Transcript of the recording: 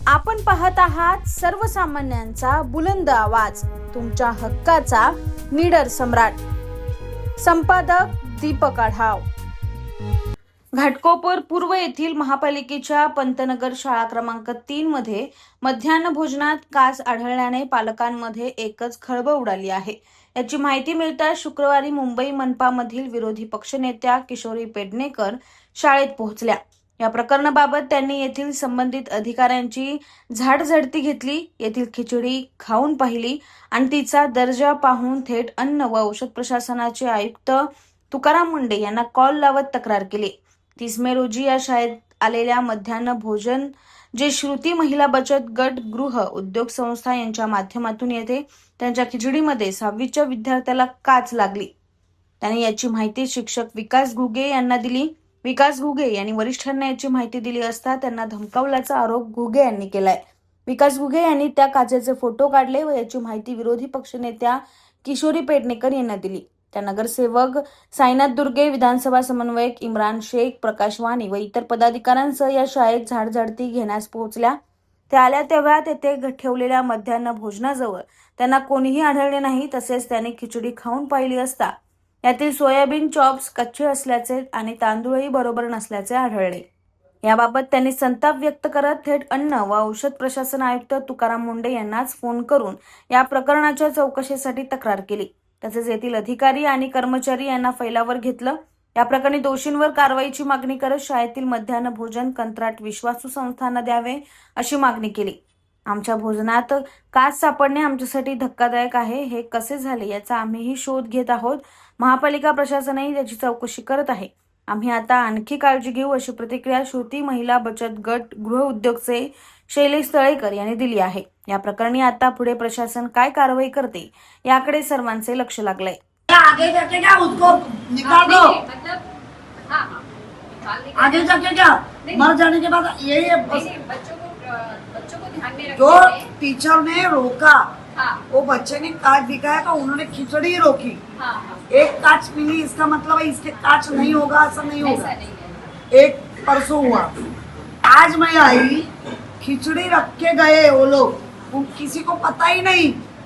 आपण पाहत आहात सर्वसामान्यांचा बुलंद आवाज, तुमच्या हक्काचा निडर सम्राट. संपादक दीपक आढाव. घाटकोपर पूर्व येथील महापालिकेच्या पंतनगर शाळा क्रमांक 3 मध्ये मध्यान्ह भोजनात काच आढळल्याने पालकांमध्ये एकच खळबळ उडाली आहे. याची माहिती मिळताच शुक्रवारी मुंबई मनपामधील विरोधी पक्षनेत्या किशोरी पेडणेकर शाळेत पोहोचल्या. या प्रकरणाबाबत त्यांनी येथील संबंधित अधिकाऱ्यांची झाडझडती घेतली. येथील खिचडी खाऊन पाहिली आणि तिचा दर्जा पाहून थेट अन्न व औषध प्रशासनाचे आयुक्त तुकाराम मुंढे यांना कॉल लावत तक्रार केली. 30 मे रोजी या शाळेत आलेल्या मध्यान्ह भोजन जे श्रुती महिला बचत गट गृह उद्योग संस्था यांच्या माध्यमातून येते, त्यांच्या खिचडीमध्ये 6वीच्या विद्यार्थ्याला काच लागली. त्यांनी याची माहिती शिक्षक विकास घुगे यांना दिली. विकास घुगे यांनी वरिष्ठांना याची माहिती दिली असता त्यांना धमकावल्याचा आरोप घुगे यांनी केलाय. विकास घुगे यांनी त्या काचेचे फोटो काढले व याची माहिती विरोधी पक्षनेत्या किशोरी पेडणेकर यांना दिली. त्या नगरसेवक साईनाथ दुर्गे, विधानसभा समन्वयक इम्रान शेख, प्रकाश वाणी व इतर पदाधिकाऱ्यांसह या शाळेत झाडझडती घेण्यास पोहोचल्या. त्या आल्या तेव्हा तेथे ठेवलेल्या मध्यान्ह भोजनाजवळ त्यांना कोणीही आढळले नाही. तसेच त्यांनी खिचडी खाऊन पाहिली असता यातील सोयाबीन चॉप्स कच्चे असल्याचे आणि तांदूळही बरोबर नसल्याचे आढळले. याबाबत त्यांनी संताप व्यक्त करत थेट अन्न व औषध प्रशासन आयुक्त तुकाराम मुंढे यांनाच फोन करून या प्रकरणाच्या चौकशीसाठी तक्रार केली. तसेच येथील अधिकारी आणि कर्मचारी यांना फैलावर घेतलं. या प्रकरणी दोषींवर कारवाईची मागणी करत शाळेतील मध्यान्ह भोजन कंत्राट विश्वासू संस्थांना द्यावे अशी मागणी केली. आमच्या भोजनात काच सापडणे आमच्यासाठी धक्कादायक आहे. हे कसे झाले याचा आम्हीही शोध घेत आहोत. महापालिका प्रशासनही त्याची चौकशी करत आहे. आम्ही आता आणखी काळजी घेऊ अशी प्रतिक्रिया श्रुती महिला बचत गट गृह उद्योगचे शैलेश तळेकर यांनी दिली आहे. या प्रकरणी आता पुढे प्रशासन काय कारवाई करते याकडे सर्वांचे लक्ष लागलंय. आगे जाके क्या उसको निकाल दो, आगे जाके क्या मर जाने के बाद ये बच्चों को ध्यान में जो रखते हुए टीचर ने रोका, हाँ, वो बच्चे ने कांच दिखाया तो उन्होंने खिचड़ी ही रोकी. हाँ, हाँ, एक कांच मिली, इसका मतलब है इसके कांच नहीं होगा, ऐसा नहीं ऐसा होगा. नहीं है. एक परसों हुआ, आज मैं आई, खिचड़ी रख के गए वो लोग, किसी को पता ही नहीं